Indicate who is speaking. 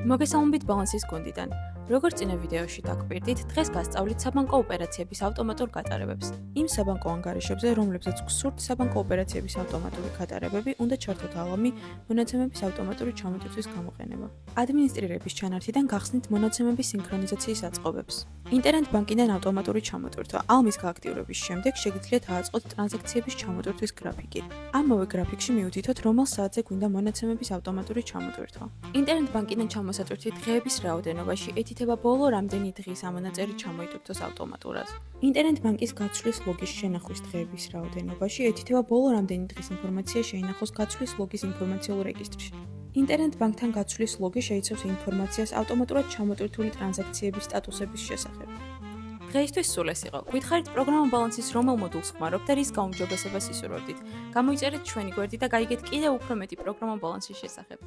Speaker 1: მოგესალმებით ბალანსის გუნდიდან. როგორც წინა ვიდეოში დაგკვირდით, დღეს გასწავლით საბანკო ოპერაციების ავტომატურ გატარებებს. იმ საბანკო ანგარიშებზე, რომლებზეც გსურთ საბანკო ოპერაციების ავტომატური გატარებები, უნდა ჩართოთ აღამი მონაცემების ავტომატური ჩამოტვირთვის გამოყენება. ადმინისტრირების ჩანართიდან გახსნით მონაცემების სინქრონიზაციის აწყობებს. ინტერნეტ ბანკიდან ავტომატური ჩამოტვირთვა. ალმის გააქტიურების შემდეგ შეგიძლიათ აწყოთ ტრანზაქციების ჩამოტვირთვის გრაფიკი. ამავე გრაფიკში მიუთითოთ, რომელ საათზე გვინდა მონაცემების ავტომატური ჩამოტვირთვა. ინტერნეტ ბანკიდან ჩამოსატვირთვით დღეების რაოდენობაში ეთითება ბოლო რამდენი დღის ამონაწერი ჩამოიტვირთოს ავტომატურად. ინტერნეტ ბანკის გაცვლის ლოგის შენახვის დღეების რაოდენობაში ეთითება ბოლო რამდენი დღის ინფორმაცია შეინახოს გაცვლის ლოგის ინფორმაციულ რეგისტრში. ინტერნეტ ბანკთან გაცვლის ლოგი შეიცავს ინფორმაციას ავტომატურად ჩამოტვირთული ტრანზაქციების სტატუსების შესახებ. დღეისთვის სულ ეს იყო. გვითხარით პროგრამა ბალანსის რომელ მოდულს ხმარობთ და რის გაუმჯობესებას ისურვებდით. გამოიწერეთ ჩვენი გვერდი და გაიგეთ კიდევ უფრო მეტი პროგრამა ბალანსის შესახებ.